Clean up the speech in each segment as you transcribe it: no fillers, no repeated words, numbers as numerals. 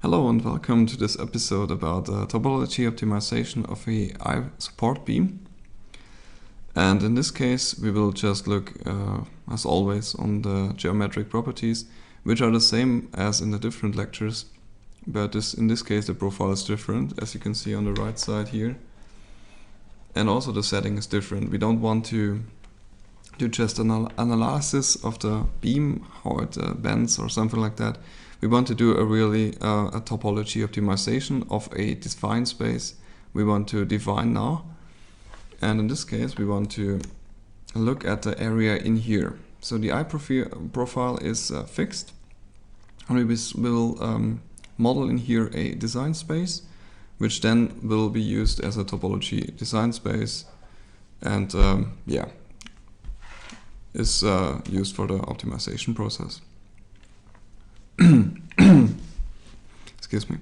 Hello and welcome to this episode about topology optimization of a eye support beam. And in this case we will just look, as always, on the geometric properties, which are the same as in the different lectures, but in this case the profile is different, as you can see on the right side here. And also the setting is different. We don't want to do just an analysis of the beam, how it bends or something like that. We want to do a topology optimization of a defined space we want to define now. And in this case we want to look at the area in here. So the eye profile is fixed, and we will model in here a design space, which then will be used as a topology design space, and is used for the optimization process. Excuse me.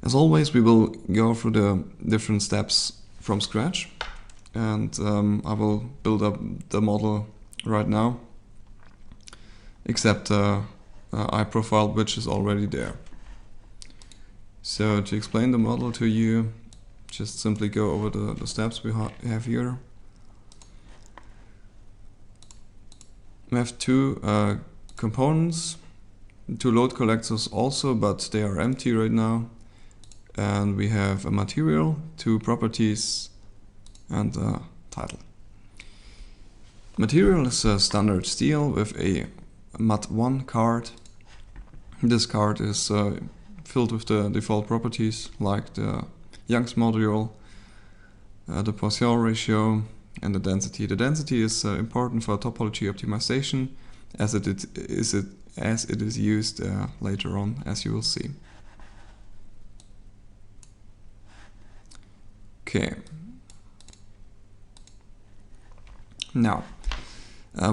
As always, we will go through the different steps from scratch, and I will build up the model right now, except the eye profile, which is already there. So to explain the model to you, just simply go over the steps we have here. We have two components, two load collectors also, but they are empty right now. And we have a material, two properties, and a title. Material is a standard steel with a MAT1 card. This card is filled with the default properties like the Young's module, the Poisson ratio, and the density. The density is important for topology optimization, as it is used later on, as you will see. Okay. Now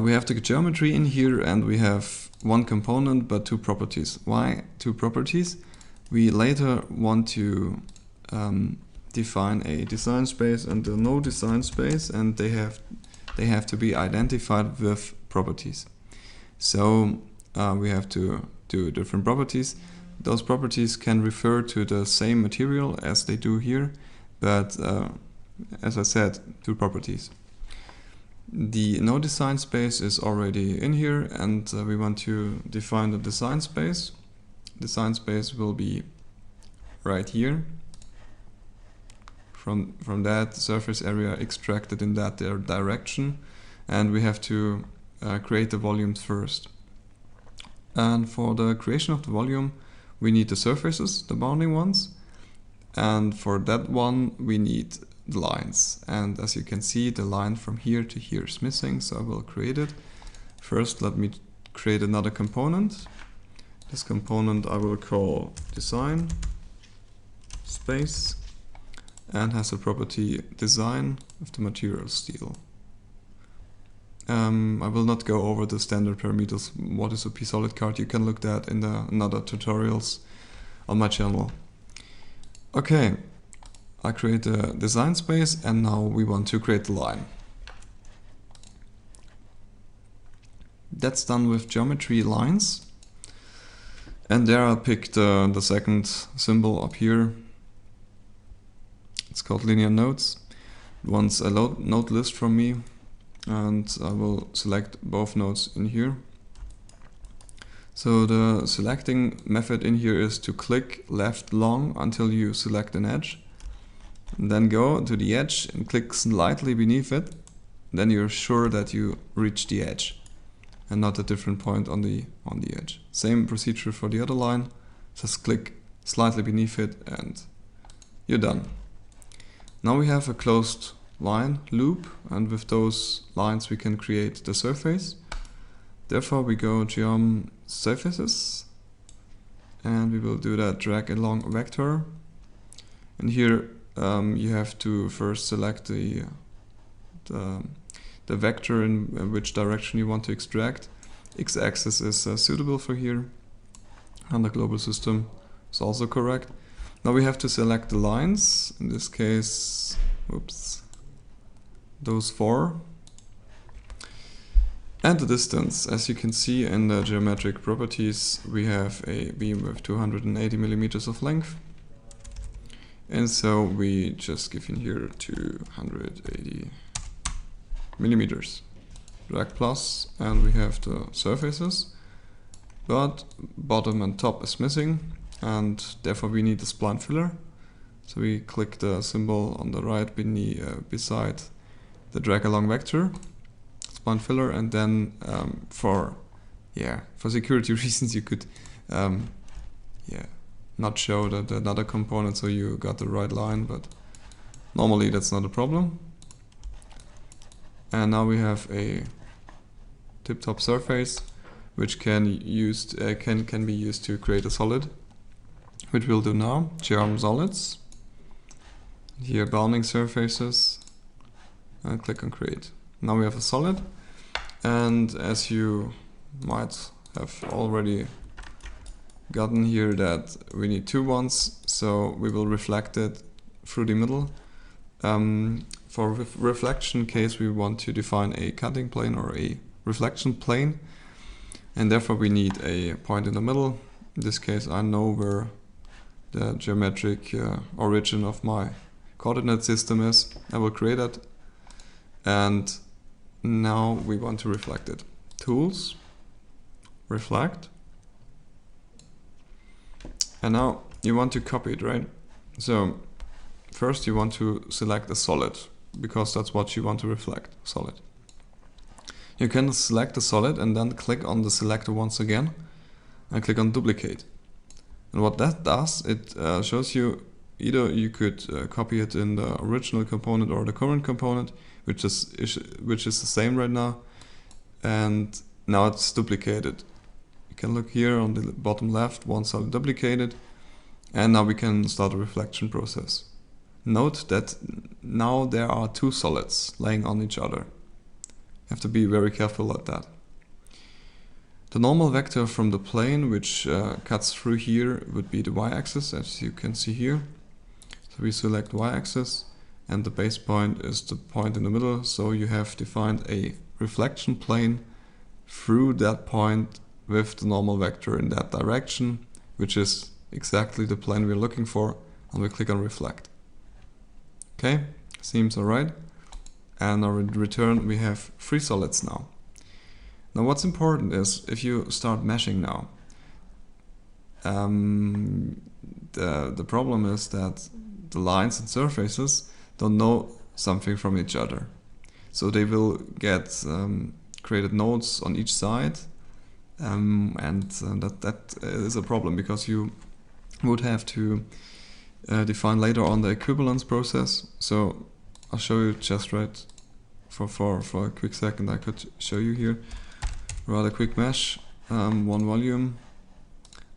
we have the geometry in here, and we have one component but two properties. Why two properties? We later want to define a design space and a no design space, and they have to be identified with properties. So we have to do different properties. Those properties can refer to the same material as they do here, but as I said, two properties. The no design space is already in here, and we want to define the design space. Design space will be right here. From that surface area extracted in that direction, and we have to create the volumes first. And for the creation of the volume we need the surfaces, the bounding ones, and for that one we need the lines. And as you can see, the line from here to here is missing, so I will create it. First let me create another component. This component I will call design space, and has a property design of the material steel. I will not go over the standard parameters. What is a p-solid card? You can look that in the another tutorials on my channel. Okay, I create a design space, and now we want to create the line. That's done with geometry lines, and there I picked the second symbol up here. It's called linear nodes. It wants a node list from me, and I will select both nodes in here. So the selecting method in here is to click left long until you select an edge, and then go to the edge and click slightly beneath it. Then you're sure that you reach the edge and not a different point on the edge. Same procedure for the other line. Just click slightly beneath it and you're done. Now we have a closed line loop, and with those lines we can create the surface. Therefore we go geom surfaces, and we will do that drag along vector. And here you have to first select the vector in which direction you want to extract. X-axis is suitable for here, and the global system is also correct. Now we have to select the lines, in this case, those four. And the distance, as you can see in the geometric properties, we have a beam with 280 millimeters of length. And so we just give in here 280 millimeters. Drag plus, and we have the surfaces, but bottom and top is missing, and therefore we need a spline filler. So we click the symbol on the right beside the drag along vector, spline filler, and then for security reasons you could not show the another component so you got the right line, but normally that's not a problem. And now we have a tip-top surface which can be used to create a solid, which we'll do now. Geom solids. Here bounding surfaces, and click on create. Now we have a solid, and as you might have already gotten here that we need two ones, so we will reflect it through the middle. For reflection case we want to define a cutting plane or a reflection plane, and therefore we need a point in the middle. In this case I know where the geometric origin of my coordinate system is. I will create it, and now we want to reflect it. Tools, reflect, and now you want to copy it, right? So first you want to select a solid, because that's what you want to reflect, solid. You can select a solid and then click on the selector once again and click on duplicate. And what that does, it shows you either you could copy it in the original component or the current component, which is the same right now, and now it's duplicated. You can look here on the bottom left, one solid duplicated, and now we can start a reflection process. Note that now there are two solids laying on each other. You have to be very careful at that. The normal vector from the plane which cuts through here would be the y-axis, as you can see here. So we select y-axis, and the base point is the point in the middle, so you have defined a reflection plane through that point with the normal vector in that direction, which is exactly the plane we're looking for, and we click on reflect. Okay, seems alright. And now in return we have three solids now. Now what's important is if you start meshing now, the problem is that the lines and surfaces don't know something from each other. So they will get created nodes on each side, and that is a problem, because you would have to define later on the equivalence process. So I'll show you just right for a quick second. I could show you here rather quick mesh, one volume.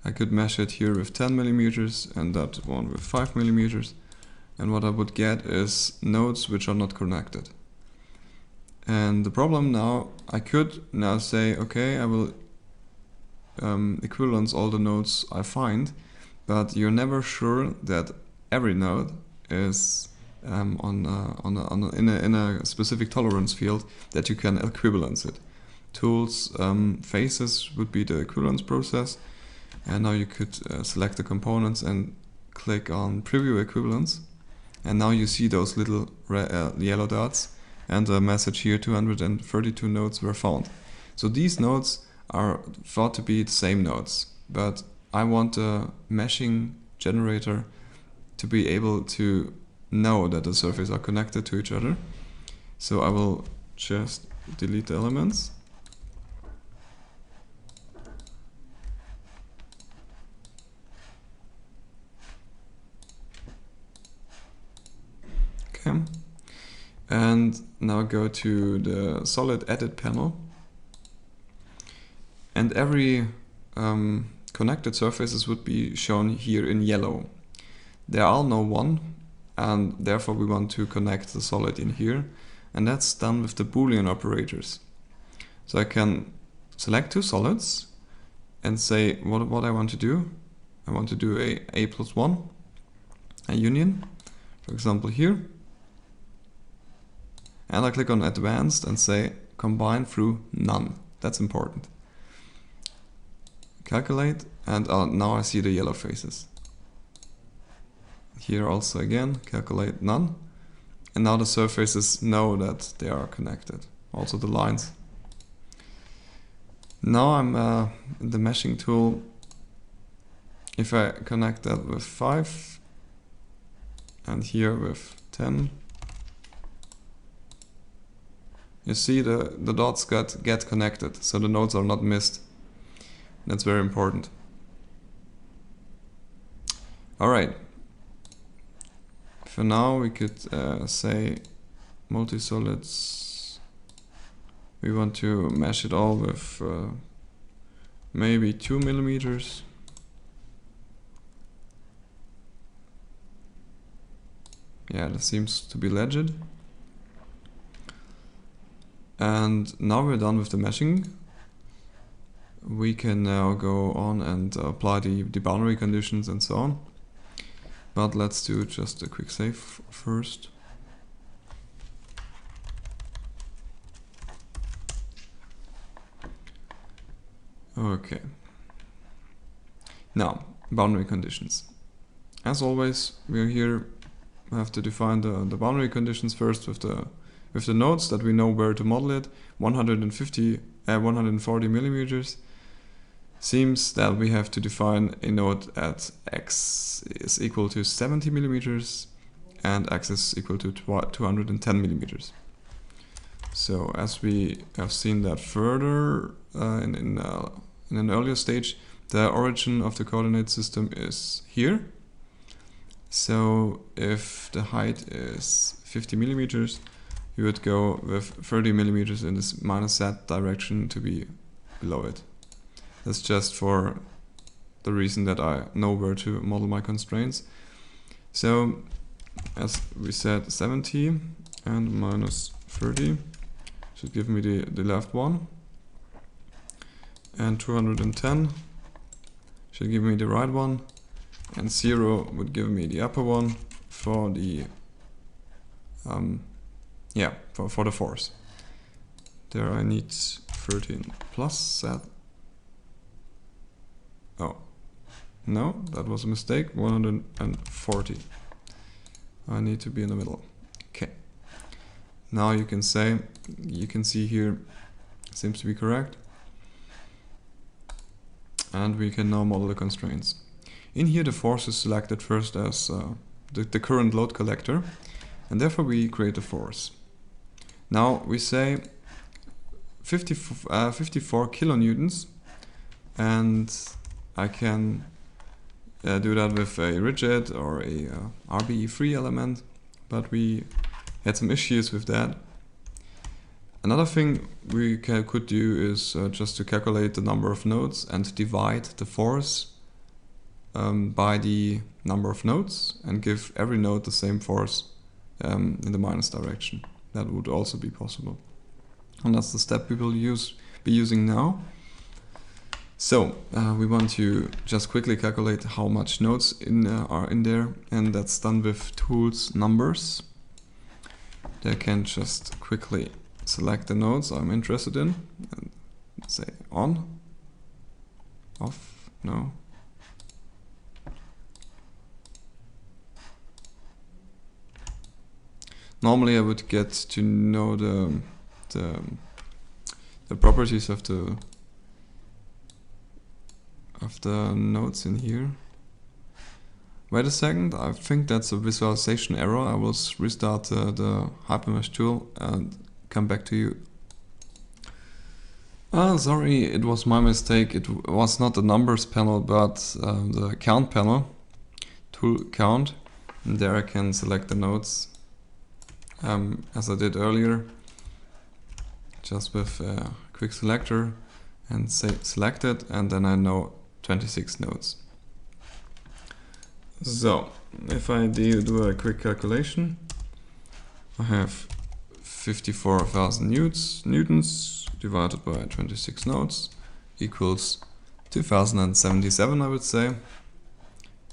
I could mesh it here with 10 millimeters and that one with 5 millimeters, and what I would get is nodes which are not connected. And the problem now, I could now say, okay, I will equivalence all the nodes I find, but you're never sure that every node is in a specific tolerance field that you can equivalence it. Tools, faces would be the equivalence process, and now you could select the components and click on preview equivalence, and now you see those little yellow dots and the message here 232 nodes were found. So these nodes are thought to be the same nodes, but I want a meshing generator to be able to know that the surfaces are connected to each other. So I will just delete the elements. Okay. And now go to the solid edit panel. And every connected surfaces would be shown here in yellow. There are no one, and therefore we want to connect the solid in here, and that's done with the Boolean operators. So I can select two solids and say what I want to do. I want to do a plus 1, a union, for example here. And I click on advanced and say combine through none. That's important. Calculate, and now I see the yellow faces. Here also again, calculate none. And now the surfaces know that they are connected. Also the lines. Now I'm in the meshing tool. If I connect that with 5 and here with 10, you see the dots get connected, so the nodes are not missed. That's very important. Alright. For now we could say multi-solids. We want to mesh it all with maybe 2 millimeters. Yeah, that seems to be legit. And now we're done with the meshing. We can now go on and apply the boundary conditions and so on. But let's do just a quick save first. Okay. Now, boundary conditions. As always, we are here. We have to define the boundary conditions first with the nodes that we know where to model it. 140 millimeters. Seems that we have to define a node at x is equal to 70 millimeters and x is equal to 210 millimeters. So as we have seen that further in an earlier stage, the origin of the coordinate system is here. So if the height is 50 millimeters, you would go with 30 millimeters in this minus z direction to be below it. That's just for the reason that I know where to model my constraints. So as we said, 70 and minus 30 should give me the left one, and 210 should give me the right one, and 0 would give me the upper one for the for the force. There I need 13 plus z. Oh, no, that was a mistake. 140. I need to be in the middle. Okay. Now you can see here, seems to be correct. And we can now model the constraints. In here the force is selected first as the current load collector, and therefore we create a force. Now we say 54 kilonewtons, and I can do that with a rigid or a RBE3 element, but we had some issues with that. Another thing we could do is just to calculate the number of nodes and divide the force by the number of nodes and give every node the same force in the minus direction. That would also be possible. And that's the step we will be using now. So we want to just quickly calculate how much nodes are in there, and that's done with tools numbers. They can just quickly select the nodes I'm interested in and say on, off, no. Normally I would get to know the properties of the nodes in here. Wait a second, I think that's a visualization error. I will restart the Hypermesh tool and come back to you. Sorry, it was my mistake. It was not the numbers panel, but the count panel, tool count. And there I can select the nodes as I did earlier, just with a quick selector, and say selected, and then I know 26 nodes. So if I do a quick calculation, I have 54,000 newtons divided by 26 nodes equals 2077, I would say.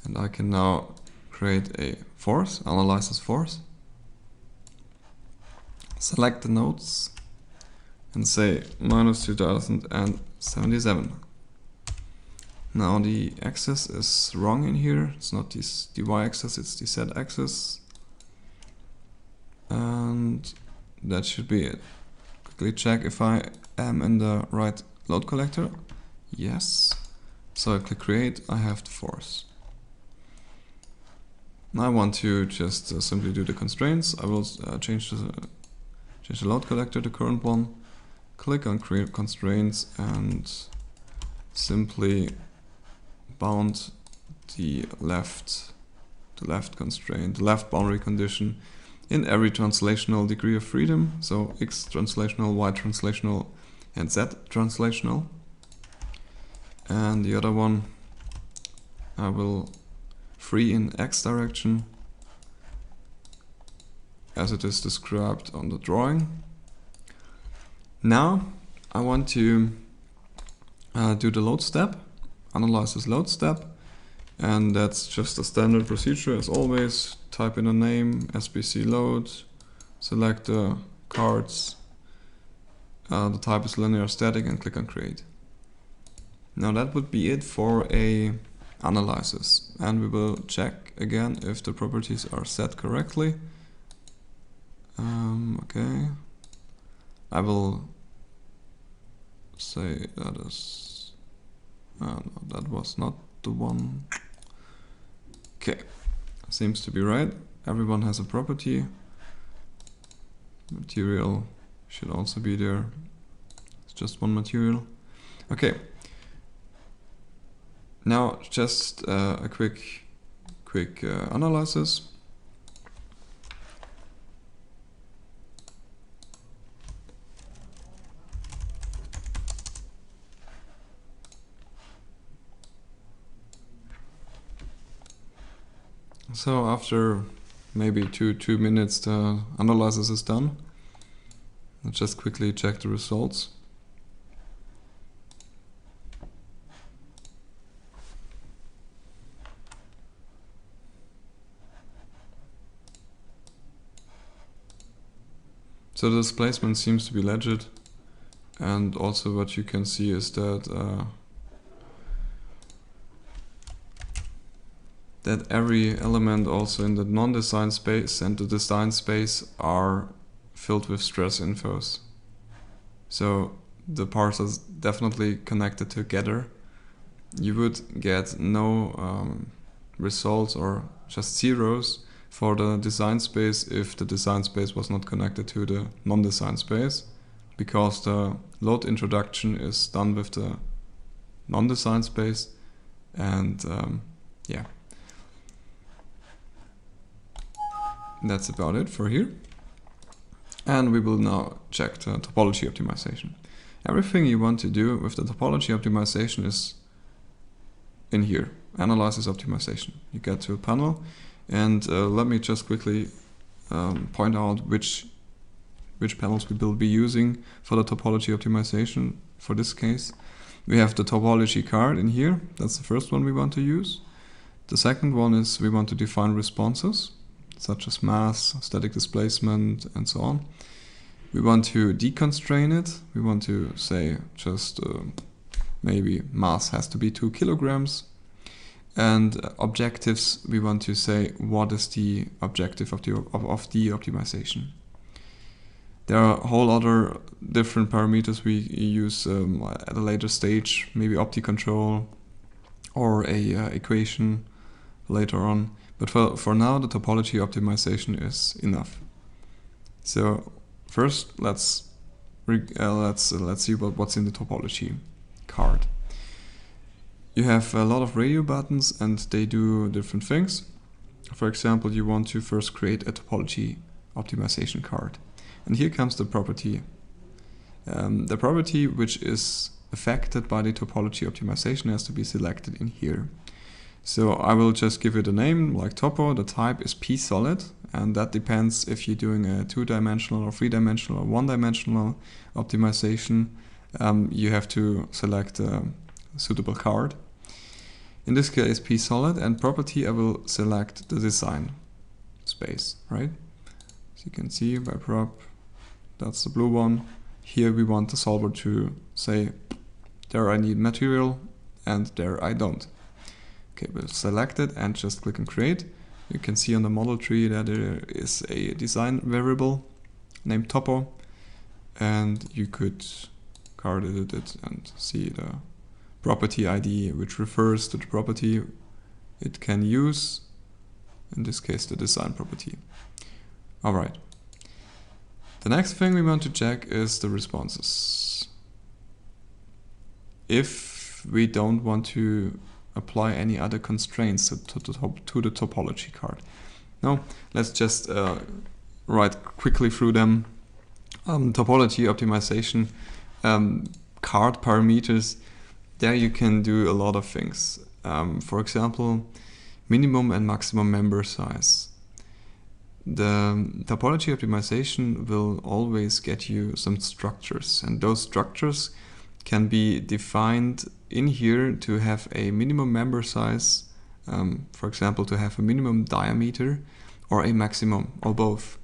And I can now create a force, analyze this force, select the nodes, and say minus 2077. Now the axis is wrong in here. It's not the y-axis, it's the z-axis. And that should be it. Quickly check if I am in the right load collector. Yes. So I click create, I have the force. Now I want to just simply do the constraints. I will change the load collector, the current one. Click on create constraints and simply bound the left constraint, the left boundary condition in every translational degree of freedom. So X translational, Y translational, and Z translational. And the other one I will free in X direction as it is described on the drawing. Now I want to do the load step, analyze this load step, and that's just a standard procedure as always. Type in a name, SBC load, select the cards, the type is linear static, and click on create. Now that would be it for a analysis, and we will check again if the properties are set correctly. Okay, I will say that is no, that was not the one. Okay, seems to be right. Everyone has a property. Material should also be there. It's just one material. Okay. Now just a quick analysis. So after maybe two minutes the analysis is done. Let's just quickly check the results. So the displacement seems to be legit, and also what you can see is that that every element also in the non-design space and the design space are filled with stress infos. So the parts are definitely connected together. You would get no results or just zeros for the design space if the design space was not connected to the non-design space, because the load introduction is done with the non-design space, and yeah. That's about it for here. And we will now check the topology optimization. Everything you want to do with the topology optimization is in here, analysis optimization. You get to a panel, and let me just quickly point out which panels we will be using for the topology optimization. For this case, we have the topology card in here. That's the first one we want to use. The second one is we want to define responses, such as mass, static displacement, and so on. We want to deconstrain it. We want to say just maybe mass has to be 2 kilograms. And objectives, we want to say what is the objective of the optimization. There are a whole other different parameters we use at a later stage, maybe opti-control or a equation later on. But for now, the topology optimization is enough. So first, let's see what's in the topology card. You have a lot of radio buttons, and they do different things. For example, you want to first create a topology optimization card, and here comes the property. The property which is affected by the topology optimization has to be selected in here. So I will just give it a name like topo. The type is p-solid, and that depends if you're doing a 2-dimensional or 3-dimensional or 1-dimensional optimization. You have to select a suitable card. In this case, p-solid, and property I will select the design space, right? As you can see by prop, that's the blue one. here we want the solver to say, there I need material and there I don't. Okay, we'll select it and just click on create. You can see on the model tree that there is a design variable named topo, and you could card edit it and see the property ID which refers to the property it can use, in this case the design property. Alright. The next thing we want to check is the responses. If we don't want to apply any other constraints to the topology card. Now, let's just write quickly through them. Topology optimization, card parameters, there you can do a lot of things. For example, minimum and maximum member size. The topology optimization will always get you some structures, and those structures can be defined in here to have a minimum member size, for example, to have a minimum diameter or a maximum, or both.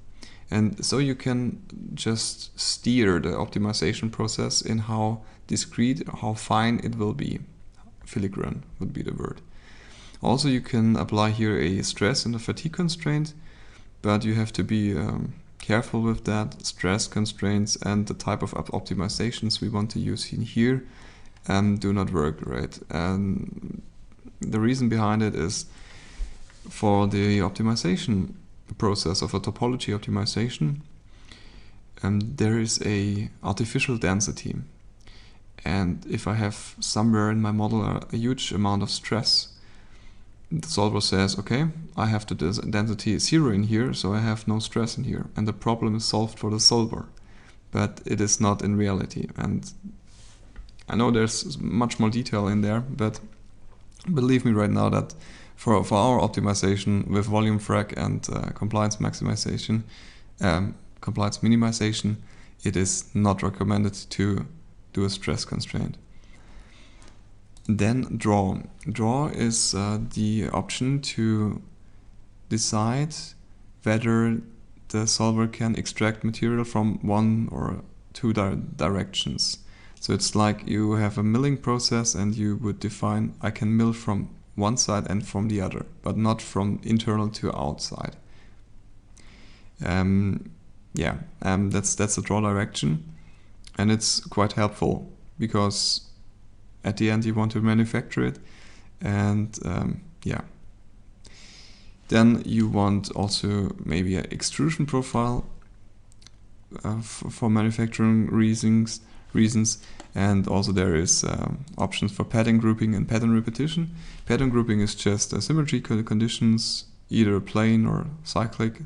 And so you can just steer the optimization process in how discrete, how fine it will be. Filigrane would be the word. Also, you can apply here a stress and a fatigue constraint, but you have to be careful with that. Stress constraints and the type of optimizations we want to use in here do not work, right? And the reason behind it is, for the optimization process of a topology optimization, there is a artificial density. And if I have somewhere in my model a huge amount of stress, the solver says, okay, I have the density 0 in here, so I have no stress in here. And the problem is solved for the solver. But it is not in reality. And I know there's much more detail in there, but believe me right now that for our optimization with volume frac and compliance maximization, compliance minimization, it is not recommended to do a stress constraint. Then draw. Draw is the option to decide whether the solver can extract material from one or two directions. So it's like you have a milling process and you would define, I can mill from one side and from the other, but not from internal to outside. That's the draw direction, and it's quite helpful because at the end you want to manufacture it, and then you want also maybe an extrusion profile for manufacturing reasons, and also there is options for pattern grouping and pattern repetition. Pattern grouping is just symmetry conditions, either plane or cyclic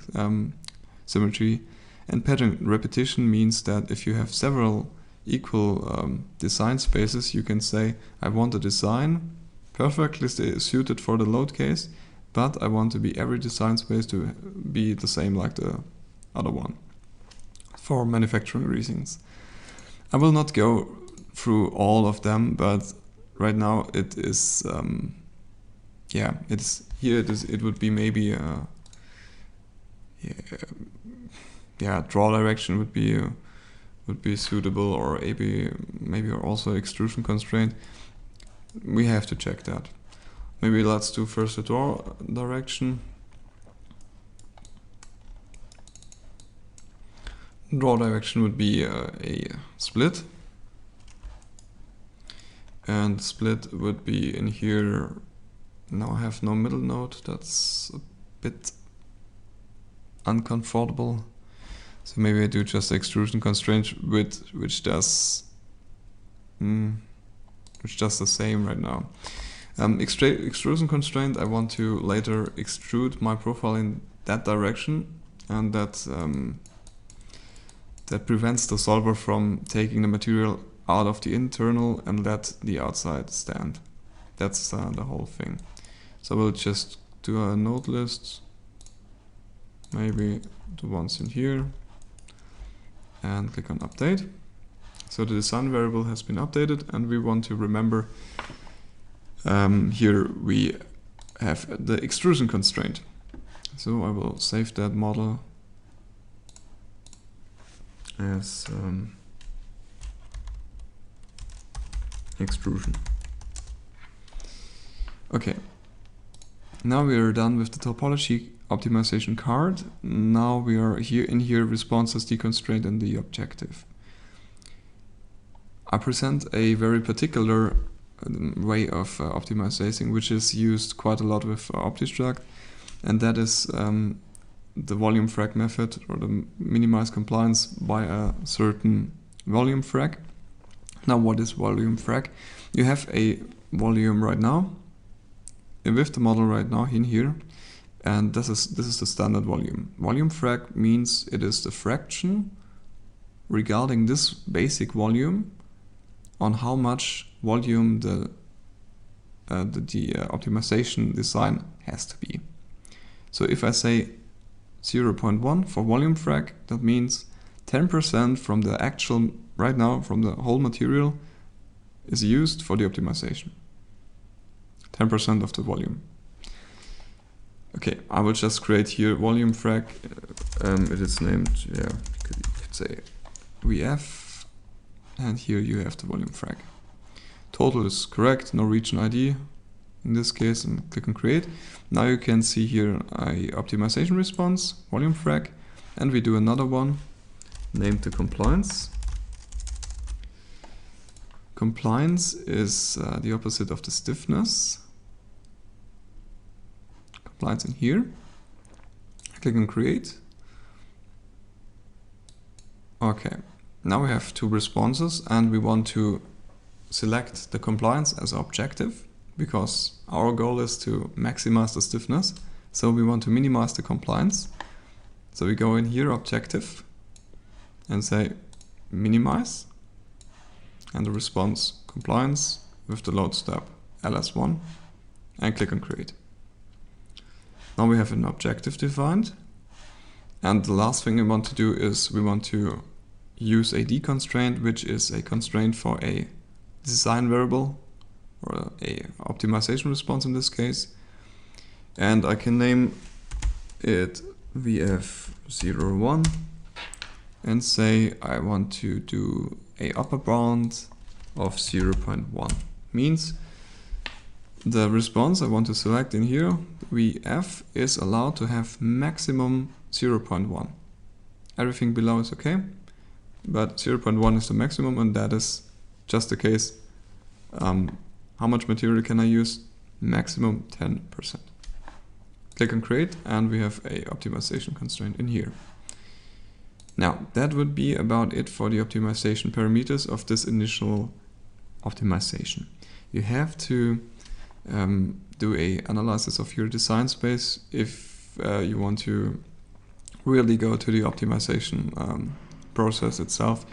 symmetry, and pattern repetition means that if you have several equal design spaces, you can say, I want a design perfectly suited for the load case, but I want to be every design space to be the same like the other one for manufacturing reasons. I will not go through all of them, but right now it is it would be maybe draw direction would be suitable, or maybe also extrusion constraint. We have to check that. Maybe let's do first the draw direction. Draw direction would be a split, and split would be in here. Now I have no middle node, that's a bit uncomfortable. So maybe I do just extrusion constraint which does the same right now. Extrusion constraint, I want to later extrude my profile in that direction, and that prevents the solver from taking the material out of the internal and let the outside stand. That's the whole thing. So we'll just do a node list, maybe the ones in here, and click on update. So the design variable has been updated, and we want to remember here we have the extrusion constraint. So I will save that model as extrusion. Okay, now we are done with the topology optimization card. Now we are here responses deconstrained in the objective. I present a very particular way of optimizing, which is used quite a lot with Optistruct, and that is the volume frag method, or the minimize compliance by a certain volume frag. Now, what is volume frag? You have a volume right now with the model right now in here, and this is the standard volume. Volume frag means it is the fraction regarding this basic volume on how much volume the optimization design has to be. So if I say 0.1 for volume frag, that means 10% from the actual, right now, from the whole material is used for the optimization. 10% of the volume. Okay, I will just create here volume frag. It is named, you could say VF, and here you have the volume frag. Total is correct, no region ID in this case, and click on create. Now you can see here a optimization response, volume frag, and we do another one named the compliance. Compliance is the opposite of the stiffness. Compliance in here. Click on create. Okay, now we have two responses, and we want to select the compliance as objective, because our goal is to maximize the stiffness. So we want to minimize the compliance. So we go in here, objective, and say minimize, and the response compliance with the load step ls1, and click on create. Now we have an objective defined, and the last thing we want to do is we want to use a deconstraint, which is a constraint for a design variable, or a optimization response in this case, and I can name it VF01 and say I want to do a upper bound of 0.1. Means the response I want to select in here, VF, is allowed to have maximum 0.1. Everything below is okay, but 0.1 is the maximum, and that is just the case. How much material can I use? Maximum 10%. Click on create, and we have a optimization constraint in here. Now, that would be about it for the optimization parameters of this initial optimization. You have to do a analysis of your design space if you want to really go to the optimization process itself.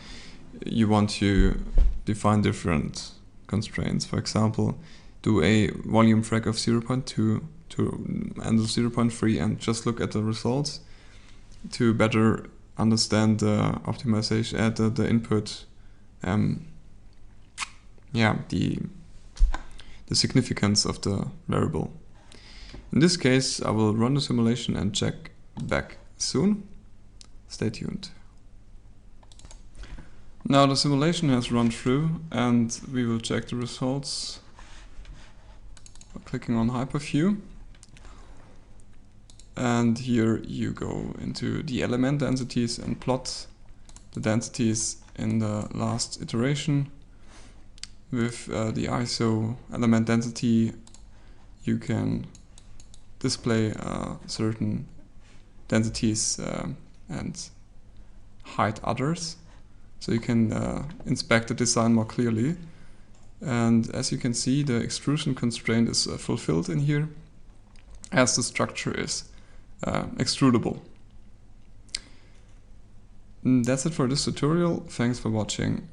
You want to define different constraints. For example, do a volume frag of 0.2 and 0.3 and just look at the results to better understand the optimization, the input, the significance of the variable. In this case, I will run the simulation and check back soon. Stay tuned. Now the simulation has run through, and we will check the results by clicking on Hyperview. And here you go into the element densities and plot the densities in the last iteration. With the ISO element density, you can display certain densities and hide others. So you can inspect the design more clearly. And as you can see, the extrusion constraint is fulfilled in here, as the structure is extrudable. That's it for this tutorial. Thanks for watching.